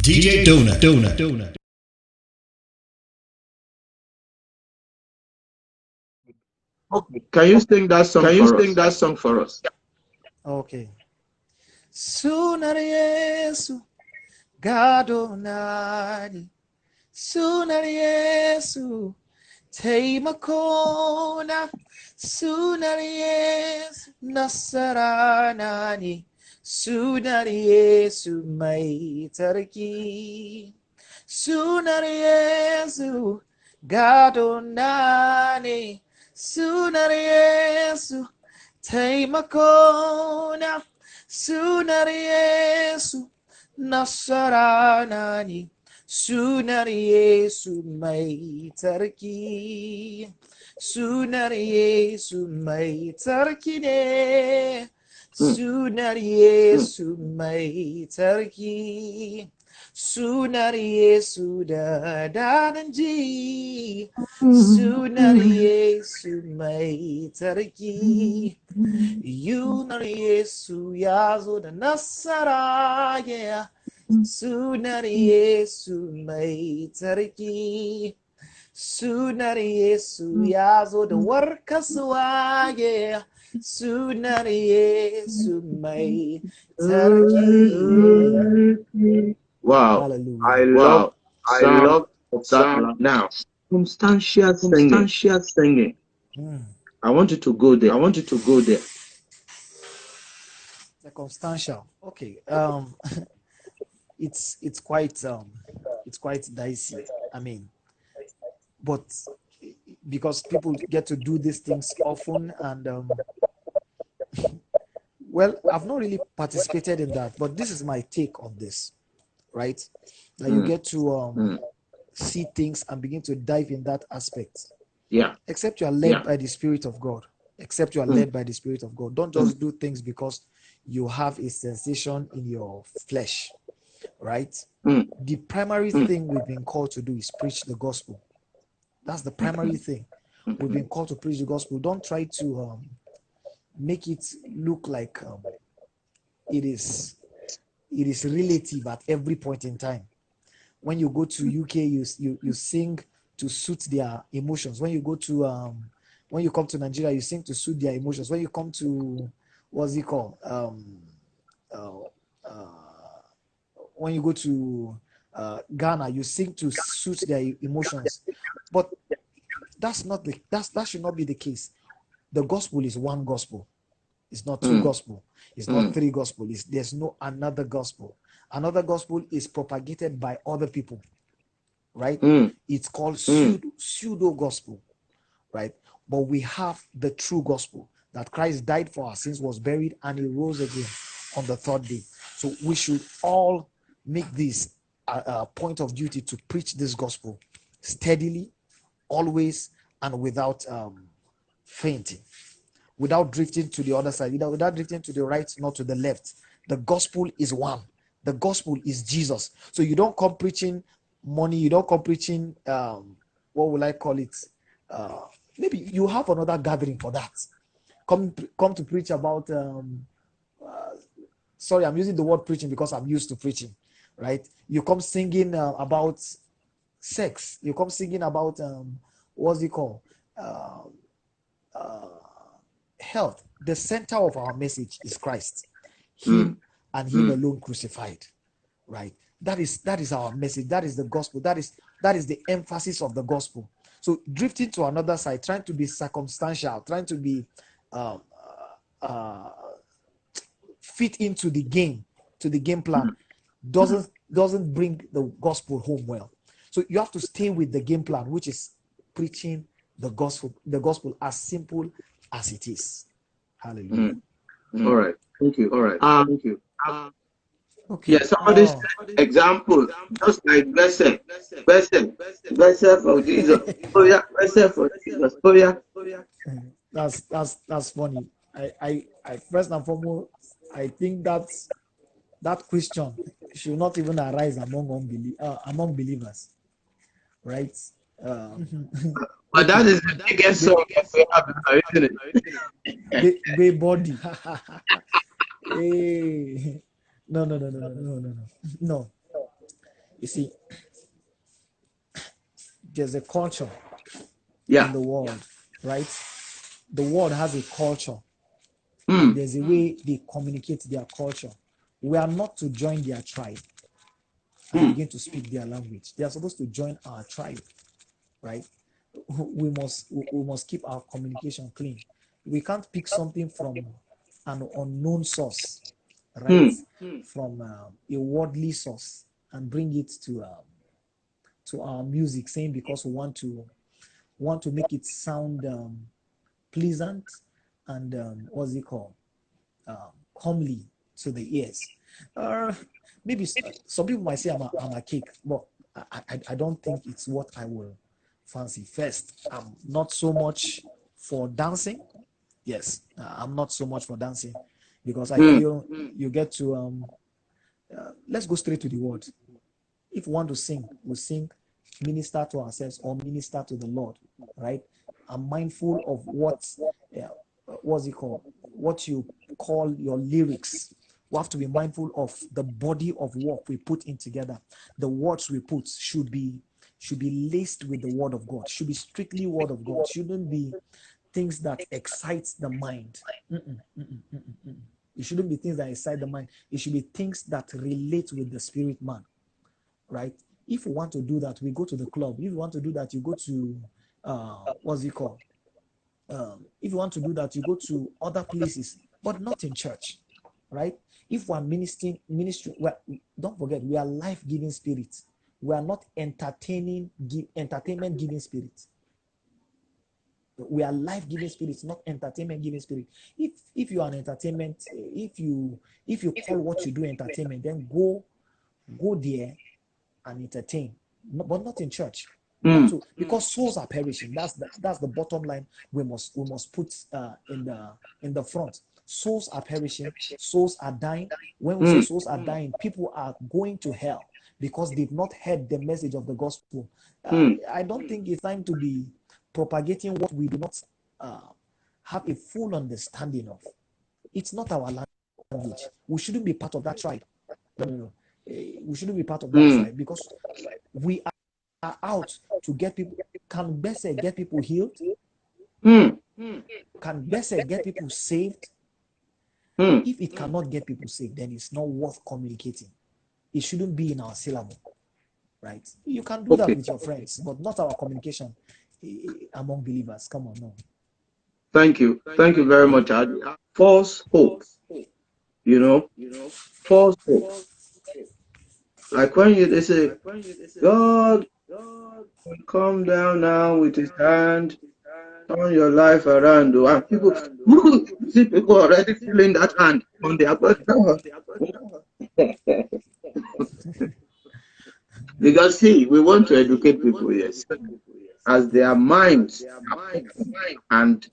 djdunack. Okay, can you sing that song? For us? Okay. Sooner Yesu Gadonani. Sooner Yesu Teimakona. Sooner Yesu Nasaranani. Sooner Yesu Maitarki. Sooner Yesu Gadonani. Sooner Yesu Teimakona. Sooner Yesu Nasaranani. Sooner Yesu Maitarki. Sooner Yesu Maitarkine. Sooner Yesu Maitarki. Sooner Yesu Dadanji. Sooner Yesu Maitarki. Yunar Yesu Yazo da Nasaraya. Sooner Yesu Maitarki. Sooner Yesu Yazo da Warkaswaya. Sooner Yesu Maitarki. Wow. Hallelujah. I love that now. Substantial singing. I want you to go there. Circumstantial. Okay. It's quite dicey. I mean, but because people get to do these things often, and well, I've not really participated in that, but this is my take on this, right? That you get to see things and begin to dive in that aspect. Yeah. Except you are led by the Spirit of God. Except you are led by the Spirit of God. Don't just do things because you have a sensation in your flesh, right? The primary thing we've been called to do is preach the gospel. That's the primary thing. We've been called to preach the gospel. Don't try to make it look like it is relative at every point in time. When you go to UK, you sing to suit their emotions. When you go to when you come to Nigeria, you sing to suit their emotions. When you come to what's it called? When you go to Ghana, you sing to suit their emotions. But that should not be the case. The gospel is one gospel. It's not two gospel. It's not three gospel. There's no another gospel. Another gospel is propagated by other people, right? It's called pseudo gospel, right? But we have the true gospel that Christ died for our sins, was buried, and he rose again on the third day. So we should all make this a point of duty to preach this gospel steadily, always, and without fainting, without drifting to the other side, without drifting to the right, not to the left. The gospel is one. The gospel is Jesus. So you don't come preaching money. You don't come preaching, what will I call it? Maybe you have another gathering for that. Come to preach about, sorry, I'm using the word preaching because I'm used to preaching, right? You come singing about sex. You come singing about, what's it called? Health. The center of our message is Christ. Him and him alone crucified, right? That is our message. That is the gospel. That is the emphasis of the gospel. So drifting to another side, trying to be circumstantial, trying to be fit into the game plan, doesn't bring the gospel home well. So you have to stay with the game plan, which is preaching the gospel as simple as it is. Hallelujah. All right. Thank you. All right. Thank you. Okay. Yeah, somebody's example, just like blessed for Jesus. Oh yeah, blessed for Jesus. Oh yeah. That's funny. I first and foremost, I think that question should not even arise among believers, right? But that is the biggest song we have now, isn't it? Bay body. Hey. No. You see, there's a culture Yeah. in the world, right? The world has a culture, Mm. and there's a way they communicate their culture. We are not to join their tribe and begin to speak their language. They are supposed to join our tribe, right? We must keep our communication clean. We can't pick something from an unknown source, right? From a worldly source and bring it to our music, saying because we want to make it sound pleasant and what's it called, comely to the ears. Maybe some people might say I'm a cake, but I don't think it's what I will fancy. First, I'm not so much for dancing. Yes, I'm not so much for dancing because I feel you get to let's go straight to the word. If we want to sing, we sing, minister to ourselves or minister to the Lord, right? I'm mindful of what's it called? What you call your lyrics. We have to be mindful of the body of work we put in together. The words we put should be laced with the word of God. Should be strictly word of God. Shouldn't be things that excite the mind. It shouldn't be things that excite the mind. It should be things that relate with the spirit man, right? If we want to do that, we go to the club. If you want to do that, you go to what's it called? If you want to do that, you go to other places, but not in church, right? If we're ministry, don't forget, we are life-giving spirits. We are not entertainment giving spirits. We are life-giving spirits, not entertainment-giving spirit. If you are an entertainment, if you call what you do entertainment, then go there and entertain, but not in church. Not to, because souls are perishing. That's the bottom line. We must put in the front. Souls are perishing. Souls are dying. When we say souls are dying, people are going to hell because they've not heard the message of the gospel. I don't think it's time to be propagating what we do not have a full understanding of. It's not our language. We shouldn't be part of that tribe. No. We shouldn't be part of that tribe because we are out to get people. Can Bese get people healed? Can Bese get people saved? If it cannot get people saved, then it's not worth communicating. It shouldn't be in our syllable, right? You can do that with your friends, but not our communication among believers. Come on, no. Thank you very much, Adi. False hope, false hope. Like when they say, God will come down now with his hand, turn your life around, and people see people already feeling that hand on their body. Because see, we want to educate people, yes, as their minds and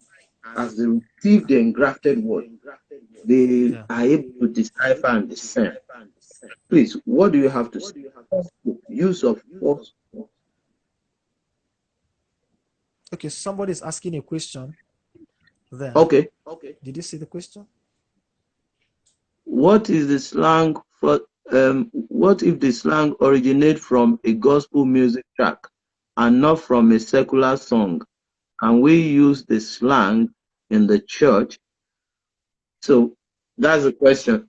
as they receive the engrafted word, they are able to decipher and discern. Please, what do you have to say? Use of false. Okay, somebody is asking a question. Then, okay. Did you see the question? What is the slang for? What if the slang originates from a gospel music track and not from a secular song? Can we use the slang in the church? So that's the question.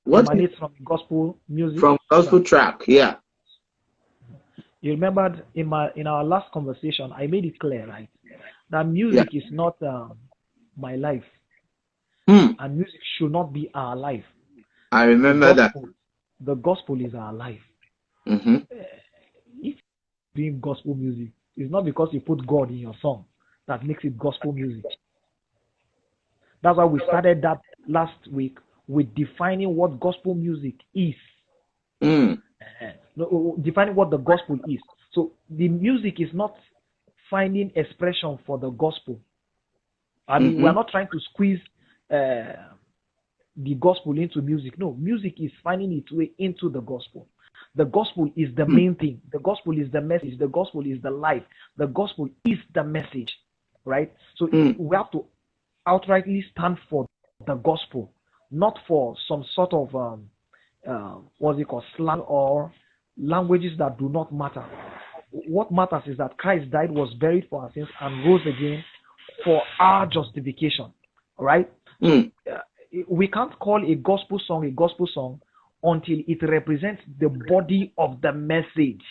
What emanates from gospel music? From gospel track, yeah. You remembered in our last conversation, I made it clear, right? That music is not my life. And music should not be our life. I remember that. The gospel is our life. If you're doing gospel music, it's not because you put God in your song that makes it gospel music. That's why we started that last week with defining what gospel music is. Defining what the gospel is. So the music is not finding expression for the gospel. I mean, we're not trying to squeeze the gospel into music. No, music is finding its way into the gospel. The gospel is the main thing. The gospel is the message. The gospel is the life. The gospel is the message, right? So we have to outrightly stand for the gospel, not for some sort of what's it called, slang or languages that do not matter. What matters is that Christ died, was buried for our sins, and rose again for our justification. All right? So we can't call a gospel song until it represents the body of the message.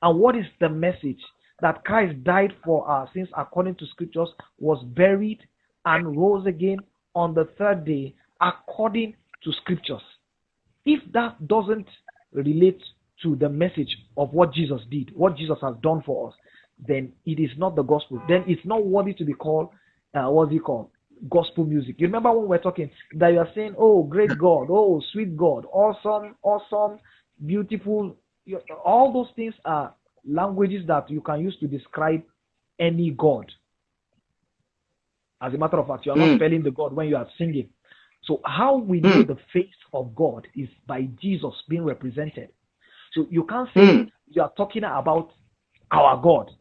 And what is the message? That Christ died for our sins according to scriptures, was buried, and rose again on the third day according to scriptures. If that doesn't relate to the message of what Jesus did, what Jesus has done for us, then it is not the gospel. Then it's not worthy to be called, gospel music. You remember when we were talking that you are saying, oh, great God, oh, sweet God, awesome, beautiful. All those things are languages that you can use to describe any God. As a matter of fact, you are not spelling the God when you are singing. So how we know the face of God is by Jesus being represented. So you can't say you are talking about our God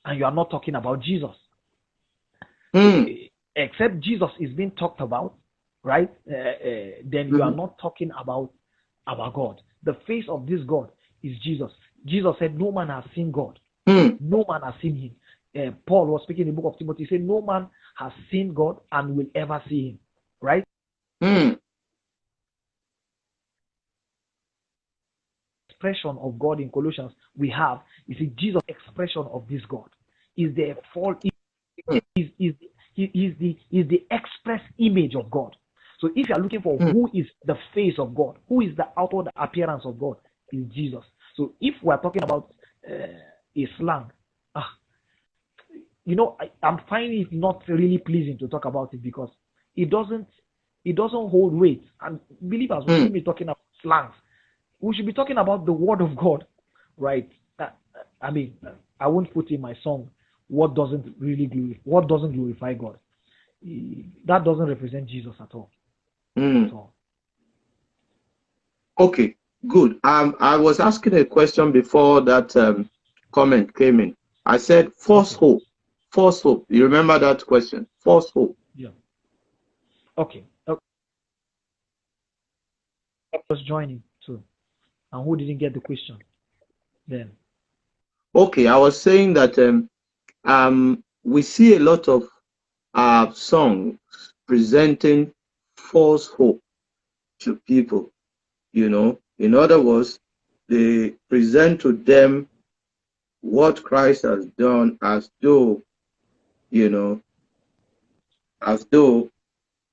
and you are not talking about Jesus. Except Jesus is being talked about, right? Then you are not talking about our God. The face of this God is Jesus. Jesus said, no man has seen God. No man has seen him. Paul was speaking in the book of Timothy. He said, no man has seen God and will ever see him. Right? Expression of God in Colossians we have is a Jesus expression of this God. Is the fall is the express image of God. So if you are looking for who is the face of God, who is the outward appearance of God, is Jesus. So if we are talking about Islam, I'm finding it not really pleasing to talk about it because it doesn't hold weight. And believers, we shouldn't be talking about slangs. We should be talking about the word of God, right? I won't put in my song what doesn't glorify God. That doesn't represent Jesus at all. Okay, good. I was asking a question before that comment came in. I said false hope. False hope. You remember that question? False hope. Yeah. Okay. I was joining too. And who didn't get the question then? Okay, I was saying that we see a lot of songs presenting false hope to people. In other words, they present to them what Christ has done as though,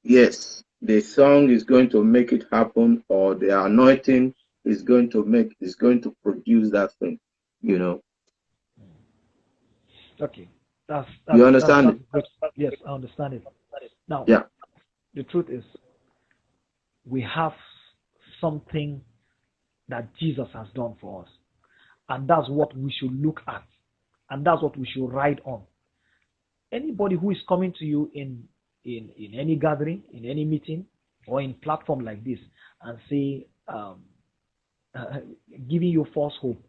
yes, the song is going to make it happen, or the anointing is going to produce that thing, Okay. You understand it? Yes, I understand it. Now, yeah. The truth is, we have something that Jesus has done for us. And that's what we should look at. And that's what we should ride on. Anybody who is coming to you in any gathering, in any meeting, or in platform like this, and say, giving you false hope,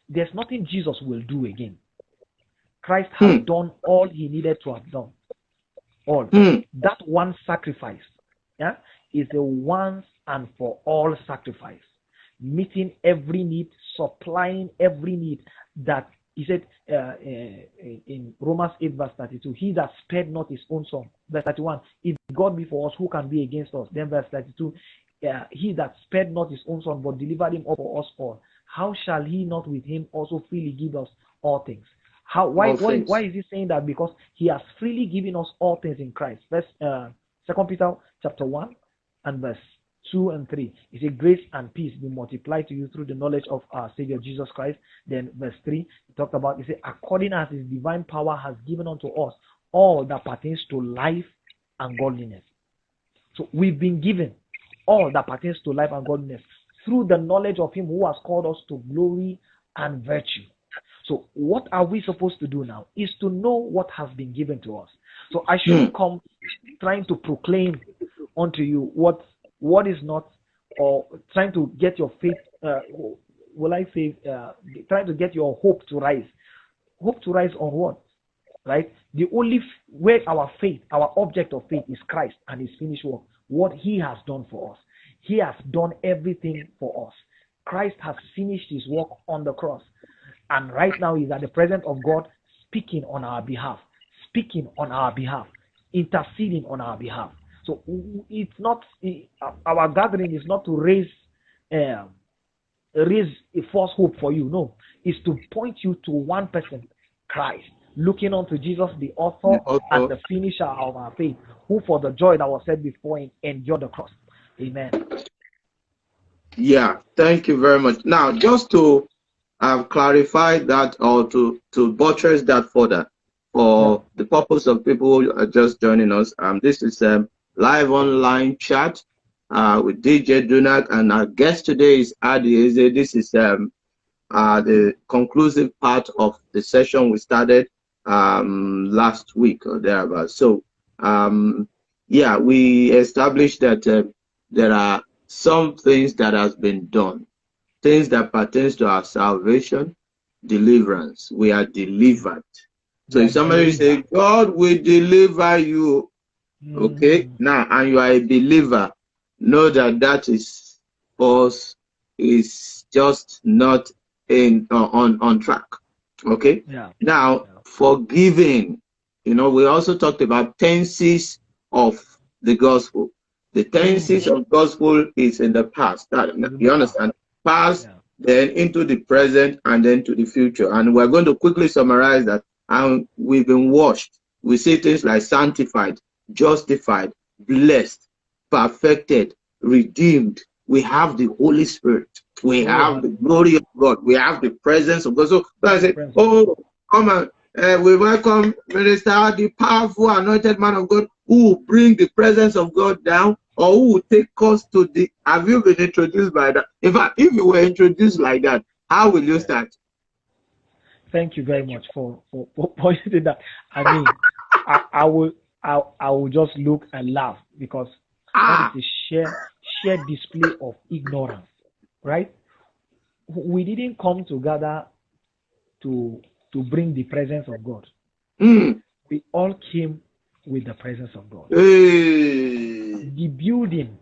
there's nothing Jesus will do again. Christ has done all he needed to have done. All. That one sacrifice is a once and for all sacrifice, meeting every need, supplying every need that he said in Romans 8 verse 32, he that spared not his own son. Verse 31, if God be for us, who can be against us? Then verse 32, he that spared not his own son, but delivered him up for us all, how shall he not with him also freely give us all things? Why is he saying that? Because he has freely given us all things in Christ. Verse 2 Peter chapter 1 and verse 2 and 3. He said, grace and peace be multiplied to you through the knowledge of our Savior Jesus Christ. Then verse 3, he talked about, he said, according as his divine power has given unto us all that pertains to life and godliness. So we've been given all that pertains to life and godliness through the knowledge of him who has called us to glory and virtue. So what are we supposed to do now is to know what has been given to us. So I shouldn't come trying to proclaim unto you what is not, or trying to get your faith, trying to get your hope to rise. Hope to rise on what? Right? The only way our faith, our object of faith is Christ and his finished work, what he has done for us. He has done everything for us. Christ has finished his work on the cross. And right now he's at the presence of God, speaking on our behalf, interceding on our behalf. So it's not, our gathering is not to raise a false hope for you. No, it's to point you to one person, Christ, looking unto Jesus, the author and the finisher of our faith, who for the joy that was set before him endured the cross. Amen. Yeah, thank you very much. Now, just to clarify that, or to buttress that further, for the purpose of people who are just joining us, this is a live online chat with DJ Dunack, and our guest today is Adi Eze. This is the conclusive part of the session we started last week or thereabouts. So, yeah, we established that there are some things that has been done, things that pertains to our salvation, deliverance. We are delivered. So if somebody say, God will deliver you, okay, now, and you are a believer, know that that is false, is just not on track. Okay. Now, forgiving. We also talked about tenses of the gospel. The tenses of gospel is in the past. You understand? Past, then into the present, and then to the future. And we're going to quickly summarize that. And we've been washed. We say things like sanctified, justified, blessed, perfected, redeemed. We have the Holy Spirit. We have the glory of God. We have the presence of God. So I say, oh, come on. We welcome Minister, the powerful anointed man of God, who will bring the presence of God down, or who will take us to the... Have you been introduced by that? In fact, if you were introduced like that, how will you start? Thank you very much for pointing that. I mean, I will just look and laugh, because that is a sheer display of ignorance, right? We didn't come together to bring the presence of God. We all came with the presence of God. The building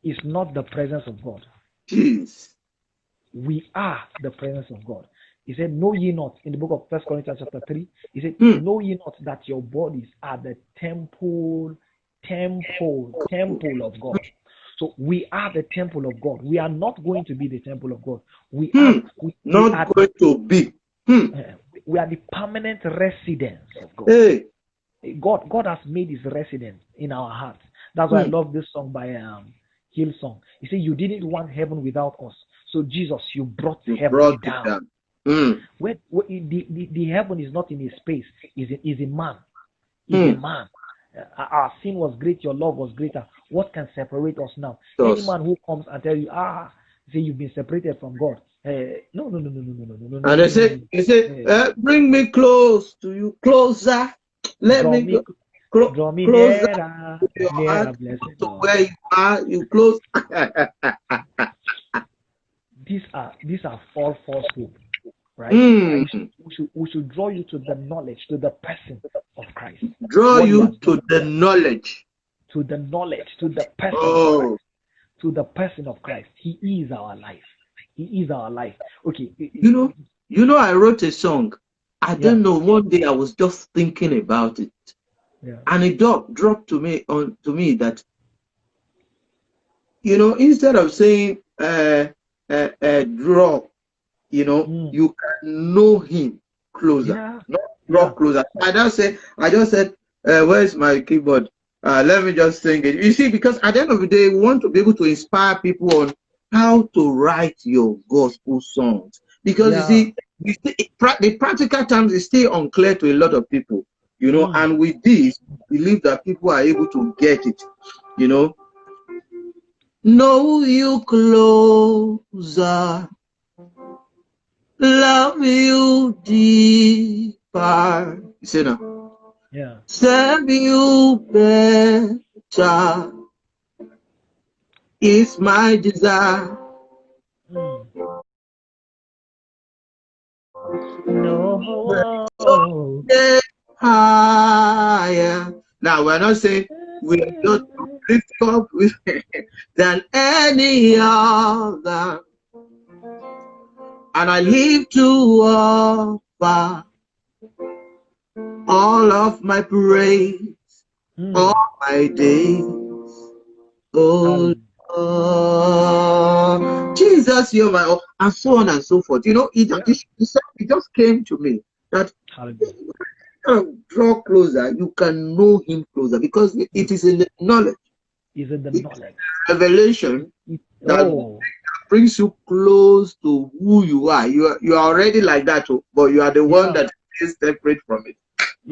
is not the presence of God. Jeez. We are the presence of God. He said, know ye not, in the book of 1 Corinthians chapter 3, he said, know ye not that your bodies are the temple of God. So we are the temple of God. We are not going to be the temple of God. We are going to be. We are the permanent residence of God. God has made his residence in our hearts. That's why I love this song by Hillsong. He said, you didn't want heaven without us. So Jesus, you brought heaven down. Where the heaven is not in a space, is a man. Is a man. Our sin was great, your love was greater. What can separate us now? Any man who comes and tell you, say you've been separated from God. No. And they say, bring me close to you, closer. Let me draw me closer nearer, to your heart, blessed to Lord. where you are, you close. These are all false hope, right? We should draw you to the knowledge, to the person of Christ. Draw you to the knowledge. To the knowledge, to the person of Christ. To the person of Christ. He is our life. He is our life. Okay. You know, I wrote a song. I don't know. One day I was just thinking about it, and it dropped to me that, instead of saying draw, you can know him closer, not draw closer. I just said, where's my keyboard? Let me just sing it. You see, because at the end of the day, we want to be able to inspire people on how to write your gospel songs. Because you see, the practical terms is still unclear to a lot of people, and with this, believe that people are able to get it, Know you closer, love you deeper. You see now? Yeah. Serve you better is my desire. No. So higher. Now we're not saying We are just lift up with than any other. And I live to offer all of my praise, all my days. Oh Lord, Jesus, you're my all, and so on and so forth. You know, it just came to me that draw closer, you can know him closer because it is in the knowledge. Is in the knowledge. Revelation that brings you close to who you are. You are already like that, but you are the one that is separate from it.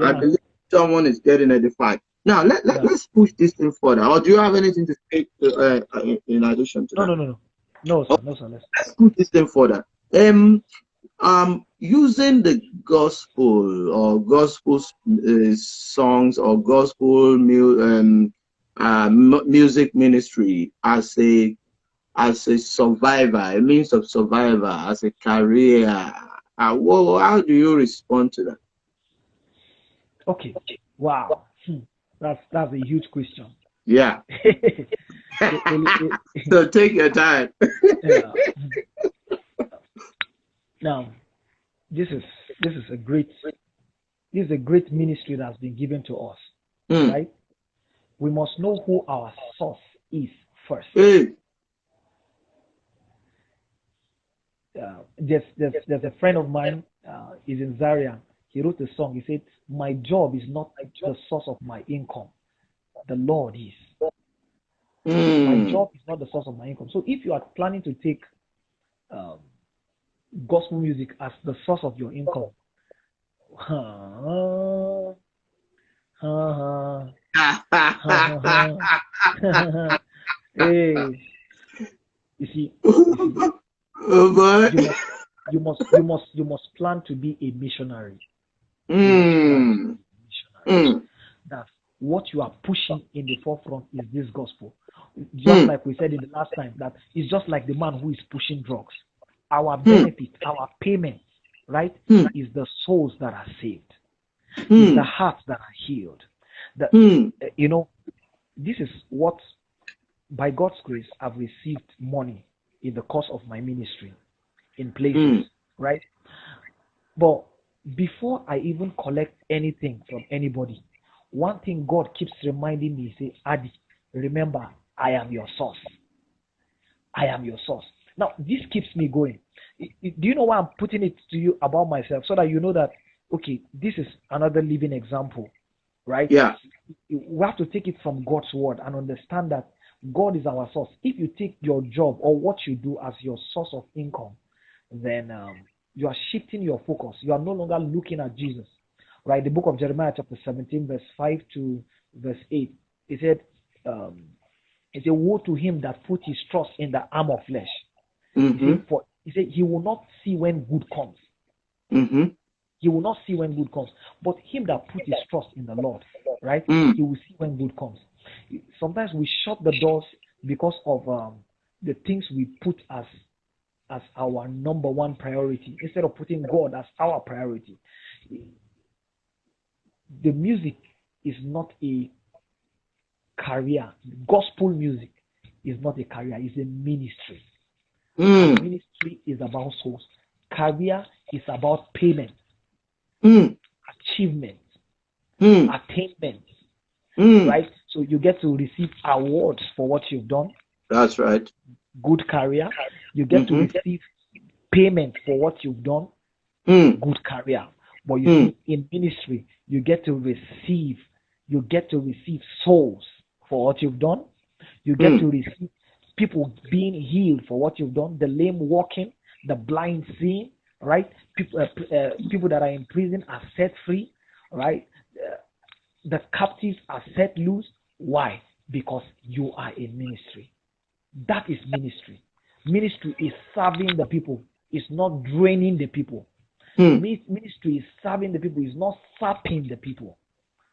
I believe someone is getting edified. Now let's push this thing further. Or do you have anything to say in addition to that? No, sir. Let's push this thing further. Using the gospel or gospel songs or gospel music ministry as a survivor, a means of survivor, as a career. How do you respond to that? Okay. Wow. That's a huge question. Yeah. So take your time. Now, this is a great ministry that's been given to us, right? We must know who our source is first. There's a friend of mine, he's in Zaria. He wrote a song. He said, "My job is not the source of my income. The Lord is. My job is not the source of my income." So if you are planning to take gospel music as the source of your income, hey, you see, you must plan to be a missionary. That what you are pushing in the forefront is this gospel. Just like we said in the last time, that it's just like the man who is pushing drugs. Our benefit, our payment, right, is the souls that are saved, is the hearts that are healed. You know, this is what, by God's grace, I've received money in the course of my ministry in places, right? But before I even collect anything from anybody, one thing God keeps reminding me, say, "Adi, remember, I am your source. I am your source." Now, this keeps me going. Do you know why I'm putting it to you about myself? So that you know that, okay, this is another living example, right? Yeah. We have to take it from God's word and understand that God is our source. If you take your job or what you do as your source of income, then you are shifting your focus. You are no longer looking at Jesus, right? The book of Jeremiah chapter 17, verse 5 to verse 8, it said, it's a woe to him that put his trust in the arm of flesh. He said he will not see when good comes. He will not see when good comes. But him that put his trust in the Lord, right? He will see when good comes. Sometimes we shut the doors because of the things we put as our number one priority instead of putting God as our priority. The music is not a career. Gospel music is not a career, it's a ministry. Ministry is about souls. Career is about payment, achievement, attainment, right? So you get to receive awards for what you've done. That's right. Good career. You get to receive payment for what you've done. Good career. But you see, in ministry, you get to receive souls for what you've done. You get to receive people being healed for what you've done, the lame walking, the blind seeing, right? People that are in prison are set free, right? The captives are set loose. Why? Because you are in ministry. That is ministry. Ministry is serving the people. It's not draining the people. Ministry is serving the people. It's not sapping the people,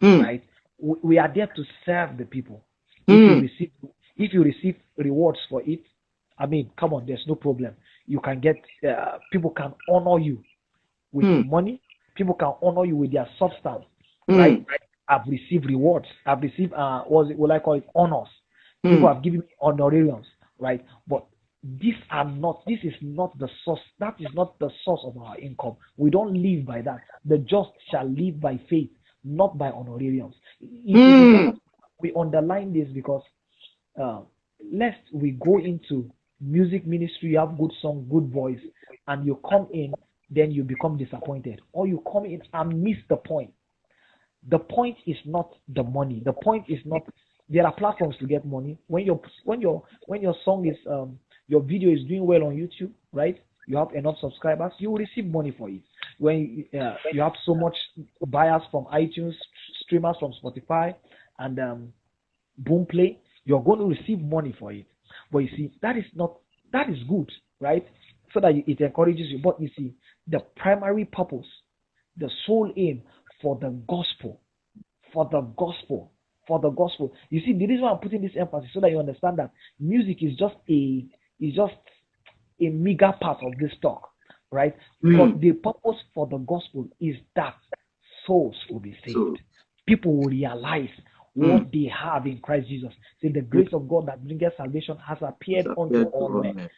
right? We are there to serve the people. If you receive rewards for it, I mean, come on, there's no problem. You can get, people can honor you with money. People can honor you with their substance, right? I've received rewards. I've received what I call it, honors. People have given me honorariums, right? But this is not the source. That is not the source of our income. We don't live by that. The just shall live by faith, not by honorariums. We underline this because lest we go into music ministry, you have good song, good voice, and you come in, then you become disappointed, or you come in and miss the point. The point is not the money. The point is not. There are platforms to get money. When your song is your video is doing well on YouTube, right? You have enough subscribers, you will receive money for it. When you have so much buyers from iTunes, streamers from Spotify, and Boomplay, you're going to receive money for it. But you see, that is good, right? So that it encourages you. But you see, the primary purpose, the sole aim for the gospel. You see, the reason why I'm putting this emphasis so that you understand that music is just a meager part of this talk, right? But the purpose for the gospel is that souls will be saved. People will realize what they have in Christ Jesus. See, the grace of God that bringeth salvation has appeared unto all men.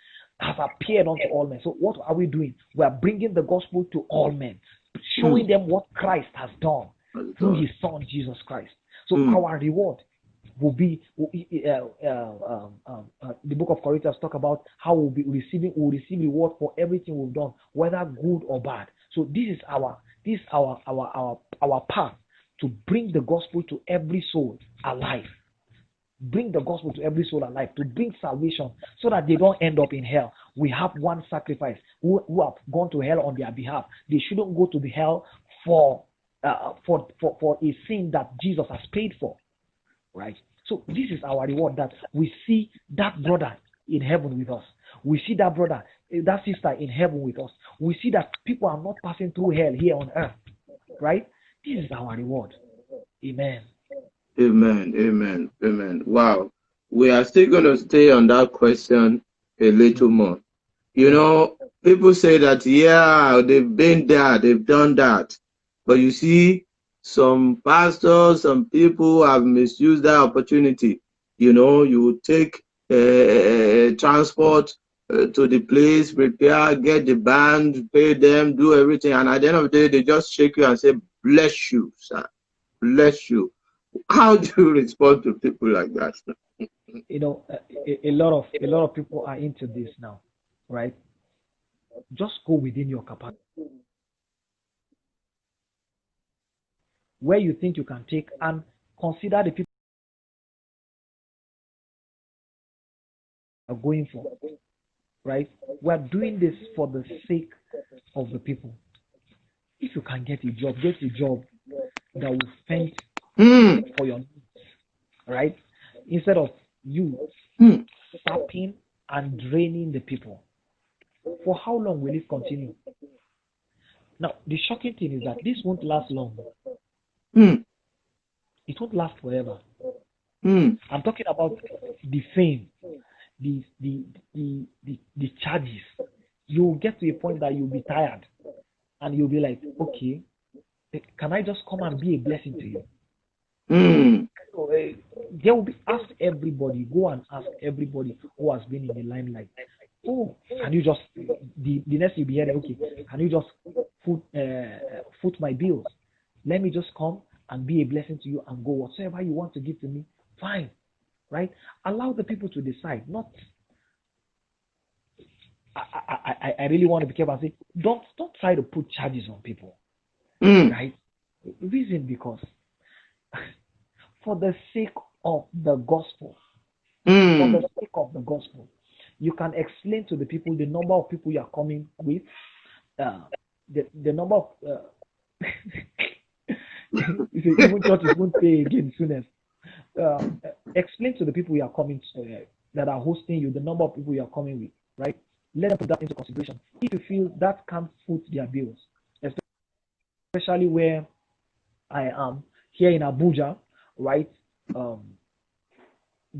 Has appeared unto all men. So what are we doing? We are bringing the gospel to all men, showing them what Christ has done through his son Jesus Christ. So our reward will be the book of Corinthians talk about how we'll receive reward for everything we've done, whether good or bad. So this is our path to bring the gospel to every soul alive. Bring the gospel to every soul alive, to bring salvation so that they don't end up in hell. We have one sacrifice who have gone to hell on their behalf. They shouldn't go to the hell for a sin that Jesus has paid for, right? So this is our reward, that we see that brother in heaven with us. We see that brother, that sister in heaven with us. We see that people are not passing through hell here on earth, right? This is our reward. Amen. Amen. Wow. We are still going to stay on that question a little more. You know, people say that, yeah, they've been there, they've done that. But you see, some pastors, some people have misused that opportunity. You know, you take transport to the place, prepare, get the band, pay them, do everything. And at the end of the day, they just shake you and say, bless you, sir. Bless you. How do you respond to people like that? You know, a lot of people are into this now, right? Just go within your capacity. Where you think you can take, and consider the people are going for, right? We're doing this for the sake of the people. If you can get a job that will fend for your needs, right? Instead of you sapping and draining the people. For how long will it continue? Now, the shocking thing is that this won't last long. It won't last forever. I'm talking about the fame, the charges. You'll get to a point that you'll be tired and you'll be like, okay, can I just come and be a blessing to you? So, there will be, ask everybody, go and ask everybody who has been in the limelight. Oh, can you just, the next you'll be hearing, okay, can you just foot my bills? Let me just come and be a blessing to you and go. Whatsoever you want to give to me, fine, right? Allow the people to decide. Not, I really want to be careful and say, don't try to put charges on people, right? Reason because for the sake of the gospel, you can explain to the people the number of people you are coming with, the number of even churches won't pay again soonest. Explain to the people you are coming to, that are hosting you, the number of people you are coming with, right? Let them put that into consideration. If you feel that can't foot their bills, especially where I am here in Abuja, right?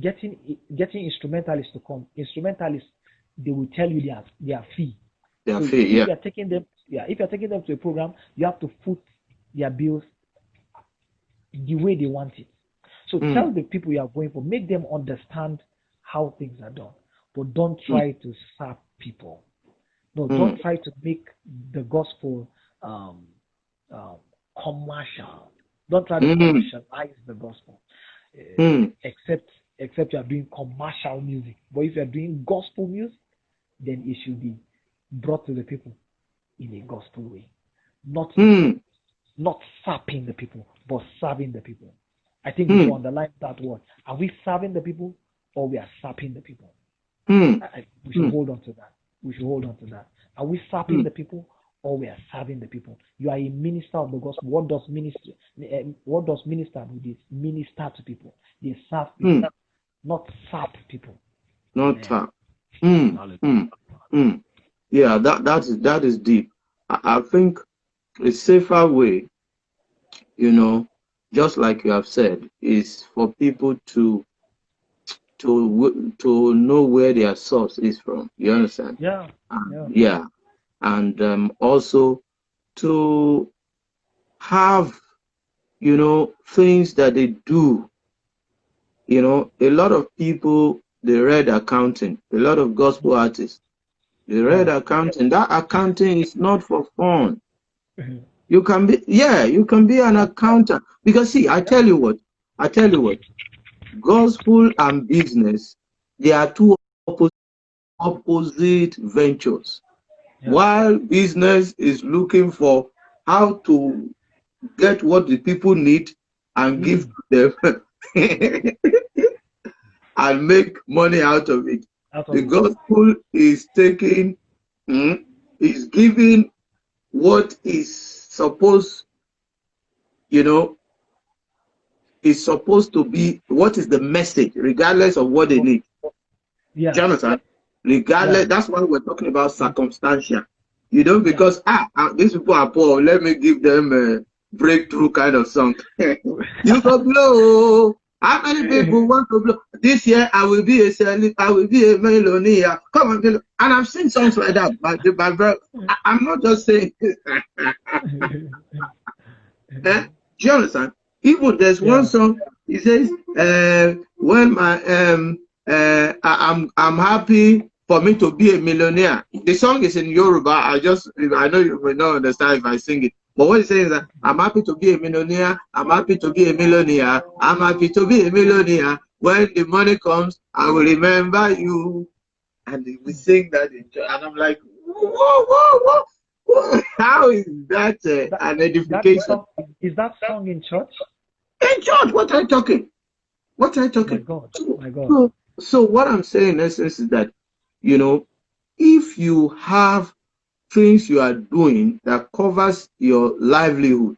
Getting instrumentalists to come. Instrumentalists, they will tell you their fee. If you're taking them to a program, you have to foot their bills the way they want it. So tell the people you are going for, make them understand how things are done, but don't try to sap people. No, don't try to make the gospel commercial. Don't try to commercialize the gospel, except you are doing commercial music. But if you are doing gospel music, then it should be brought to the people in a gospel way, not sapping the people, but serving the people. I think we should underline that word. Are we serving the people, or we are sapping the people? We should hold on to that. We should hold on to that. Are we sapping the people, or we are serving the people? You are a minister of the gospel. What does minister do? This minister to people. They serve people, not sap people. Not sap. Yeah, that is deep. I think a safer way, just like you have said, is for people to know where their source is from. You understand? Yeah. And also to have things that they do. A lot of people, they read accounting. A lot of gospel artists, they read accounting. That accounting is not for fun. You can be an accountant, because see, I tell you what, gospel and business, they are two opposite ventures. While business is looking for how to get what the people need and give to them and make money out of it. The gospel is taking, is giving what is supposed, is supposed to be, what is the message, regardless of what they need. Yeah. Jonathan, regardless, that's why we're talking about circumstantial. Because these people are poor, let me give them a breakthrough kind of song. You go blow. How many people want to blow? This year I will be a millionaire. Come on, and I've seen songs like that. But I'm not just saying. Do you understand? Even there's one song. He says, "When my I'm happy for me to be a millionaire." The song is in Yoruba. I know you may not understand if I sing it. But what he's saying is that I'm happy to be a millionaire. I'm happy to be a millionaire. I'm happy to be a millionaire. When the money comes, I will remember you. And we sing that in church. And I'm like, whoa. How is that an edification? Is that song in church? In church, what are you talking? My God. So what I'm saying in essence is that, if you have things you are doing that covers your livelihood,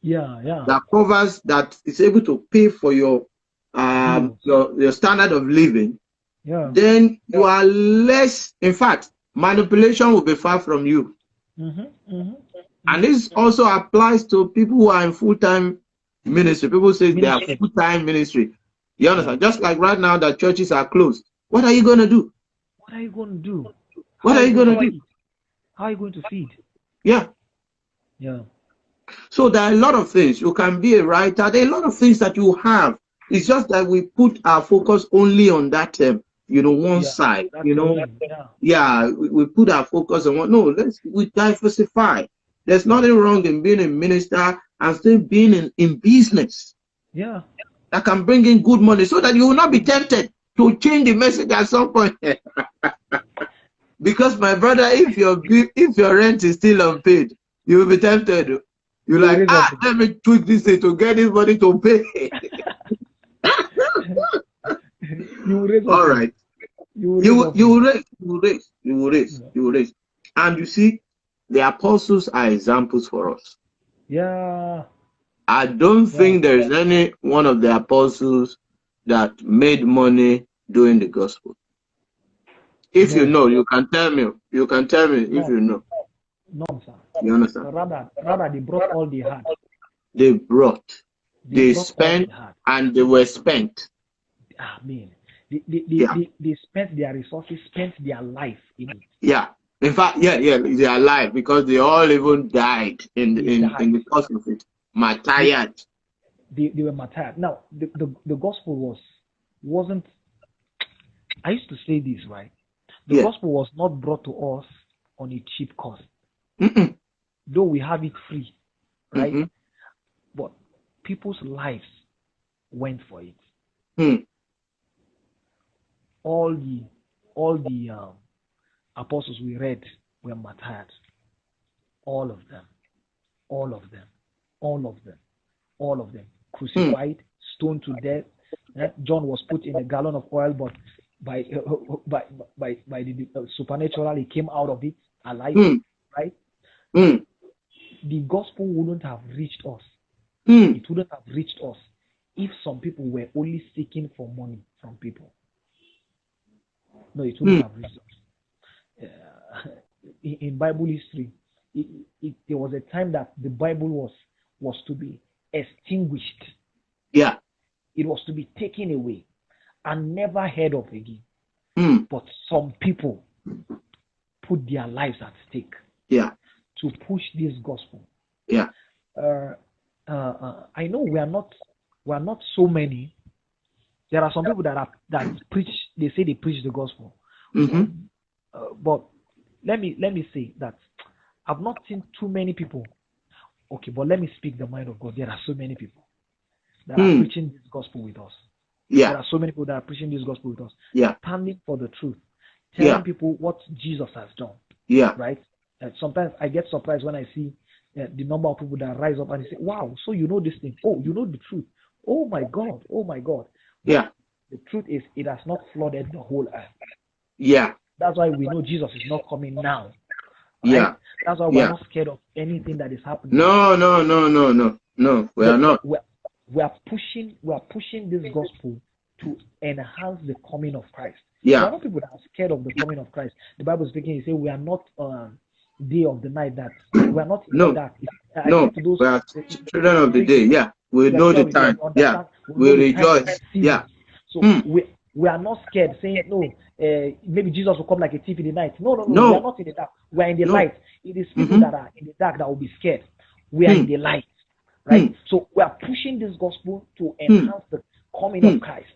that is able to pay for your standard of living, then you are less, in fact, manipulation will be far from you. And this also applies to people who are in full-time ministry. People say they are full-time ministry. You understand? Just like right now that churches are closed. What are you going to do? What are you going to do? What are you going to do? How are you going to feed? Yeah. So there are a lot of things. You can be a writer. There are a lot of things that you have. It's just that we put our focus only on that, one side. We put our focus on one. No, we diversify. There's nothing wrong in being a minister and still being in business. Yeah. That can bring in good money, so that you will not be tempted to change the message at some point. Because my brother, if your rent is still unpaid, you will be tempted. You're like, let me tweak this thing to get this money to pay. All right. You will raise. And you see, the apostles are examples for us. Yeah. I don't think there is any one of the apostles that made money doing the gospel. If you know, you can tell me. You can tell me if you know. No, sir. You understand? Rather, they brought all they had. They spent, and they were spent. Amen. They spent their resources, spent their life in it. Yeah. In fact, they are alive, because they all even died in the course of it. Tired. they were martyred. Now the gospel wasn't. I used to say this, right? The gospel was not brought to us on a cheap cost. Though we have it free, right? But people's lives went for it. All the apostles we read were martyred. All of them. Crucified, stoned to death. John was put in a gallon of oil, but by the supernatural, he came out of it alive, right? The gospel wouldn't have reached us. It wouldn't have reached us if some people were only seeking for money from people. No, it wouldn't have reached us. In Bible history, there was a time that the Bible was to be extinguished. Yeah. It was to be taken away and never heard of again. But some people put their lives at stake to push this gospel. Yeah. I know we are not so many. There are some people that preach. They say they preach the gospel. But let me say that I've not seen too many people. Okay, but let me speak the mind of God. There are so many people that are preaching this gospel with us. Yeah. There are so many people that are preaching this gospel with us. Yeah. Standing for the truth. Telling people what Jesus has done. Yeah. Right? Sometimes I get surprised when I see the number of people that rise up and they say, wow, so you know this thing. Oh, you know the truth. Oh my God. But yeah. The truth is it has not flooded the whole earth. Yeah. That's why we know Jesus is not coming now. Right? Yeah. That's why we're not scared of anything that is happening. No. We are not. We are pushing this gospel to enhance the coming of Christ. Yeah. There are not people that are scared of the coming of Christ. The Bible speaking, you say we are not day of the night that we are not in the dark. We are children of the day. Yeah. We know the time. Yeah. We rejoice. Yeah. So we are not scared saying no, maybe Jesus will come like a thief in the night. No. We are not in the dark. We are in the light. It is people that are in the dark that will be scared. We are in the light. Right? So we are pushing this gospel to enhance the coming of Christ.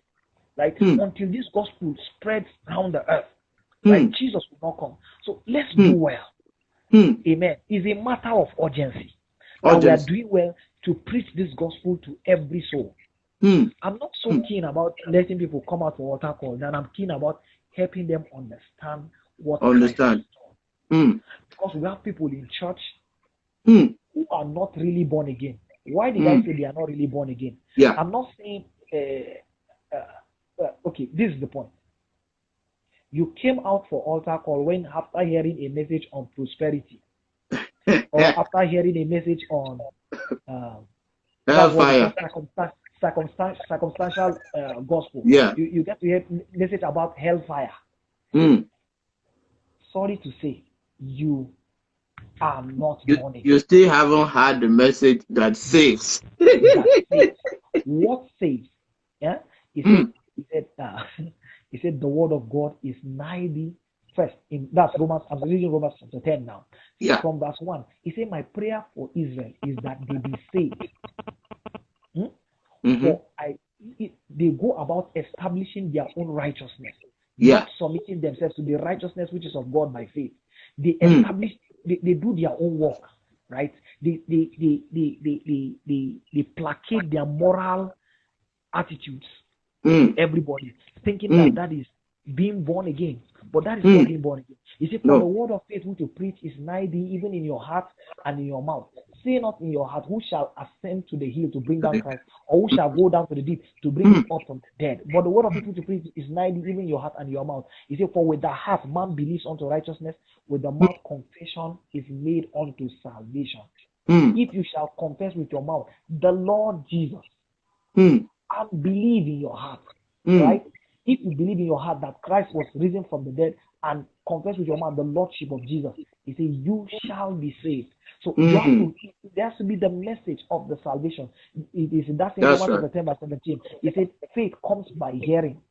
Right? Until this gospel spreads around the earth. Right? Jesus will not come. So let's do well. Amen. It's a matter of urgency. That we are doing well to preach this gospel to every soul. I'm not so keen about letting people come out for altar call than I'm keen about helping them understand what Christ has done. Because we have people in church who are not really born again. Why did I say they are not really born again? Yeah. I'm not saying okay, this is the point. You came out for altar call when after hearing a message on prosperity or after hearing a message on hellfire. Circumstantial gospel. Yeah. You get to hear message about hellfire. Sorry to say, you are not born again. You still haven't heard the message that saves. What saves? Yeah. He said the word of God is nigh thee. First, that's Romans. I'm reading Romans chapter 10 now. Yeah. From verse 1, he said, "My prayer for Israel is that they be saved." For they go about establishing their own righteousness, not submitting themselves to the righteousness which is of God by faith. They establish, they do their own work, right? They placate their moral attitudes. Everybody thinking that is being born again, but that is not being born again. You see, for the word of faith which you preach is nigh thee, even in your heart and in your mouth. Say not in your heart, who shall ascend to the hill to bring down Christ, or who shall go down to the deep to bring him up from the dead. But the word of faith which you preach is nigh thee, even in your heart and in your mouth. You see, for with the heart man believes unto righteousness, with the mouth confession is made unto salvation. If you shall confess with your mouth the Lord Jesus and believe in your heart, right? If you believe in your heart that Christ was risen from the dead and confess with your mouth the Lordship of Jesus, he says, you shall be saved. So you have to, there has to be the message of the salvation. It is in that same Romans chapter 10 verse 17. He said, faith comes by hearing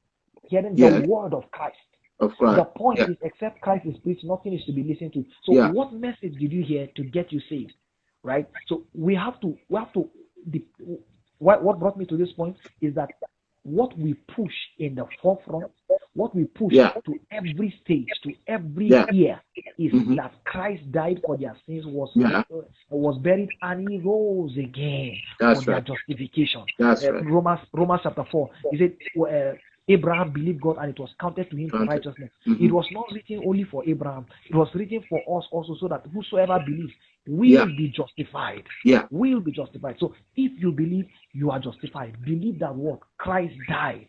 the word of Christ. The point is, except Christ is preached, nothing is to be listened to. So what message did you hear to get you saved? Right? So we have to what brought me to this point is that what we push in the forefront, what we push to every stage, to every ear, is that Christ died for their sins, was buried, and he rose again for their justification. Romans chapter 4, he said, Abraham believed God and it was counted to him for righteousness. It was not written only for Abraham, it was written for us also, so that whosoever believes will be justified. Will be justified. So if you believe, you are justified. Believe that what? Christ died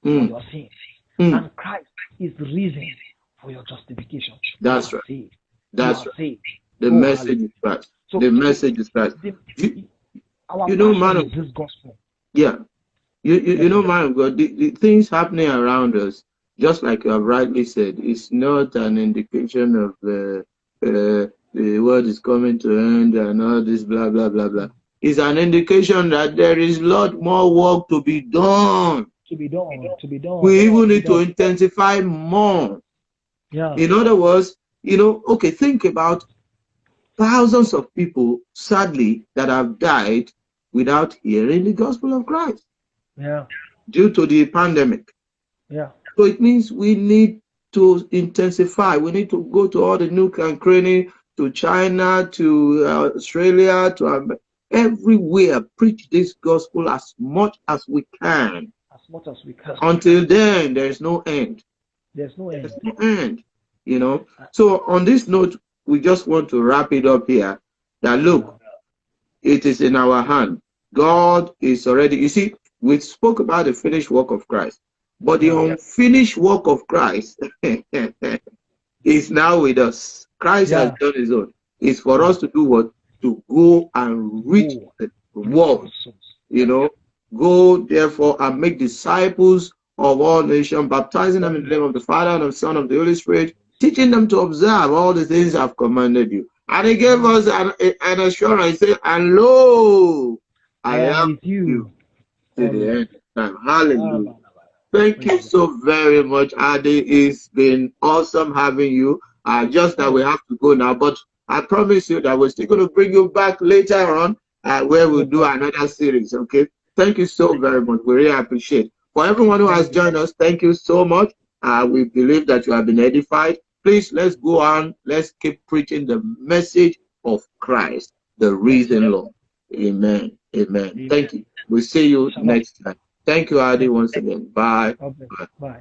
for your sins. And Christ is the reason for your justification. That's right. Saved. That's right. The message is Christ. So, the message is Christ. Our man of this gospel. Yeah. You know, man of God, the things happening around us, just like you have rightly said, is not an indication of the world is coming to end and all this blah, blah, blah, blah. It's an indication that there is a lot more work to be done. To be done. We even need to intensify more. Yeah. In other words, you know, okay, think about thousands of people, sadly, that have died without hearing the gospel of Christ. Yeah. Due to the pandemic. Yeah. So it means we need to intensify. We need to go to all the nook and cranny, to China, to Australia, to everywhere. Preach this gospel as much as we can. As much as we can. Until then, there's no end. There's no end. There's no end. You know. So on this note, we just want to wrap it up here. That look, it is in our hand. God is already. You see. We spoke about the finished work of Christ, but the unfinished work of Christ is now with us. Christ has done his own. It's for us to do what? To go and reach the world. You know, go therefore and make disciples of all nations, baptizing them in the name of the Father and of the Son and of the Holy Spirit, teaching them to observe all the things I've commanded you. And he gave us an assurance. He said, and lo, I am with you. To the end of time. Hallelujah. Thank you so very much, Adi. It's been awesome having you. Just that we have to go now, but I promise you that we're still going to bring you back later on where we'll do another series. Okay. Thank you so very much. We really appreciate it. For everyone who has joined us, thank you so much. We believe that you have been edified. Please, let's go on. Let's keep preaching the message of Christ, the risen Lord. Amen. Amen. Thank you. We'll see you next time. Thank you, Adi, once again. Bye. Bye.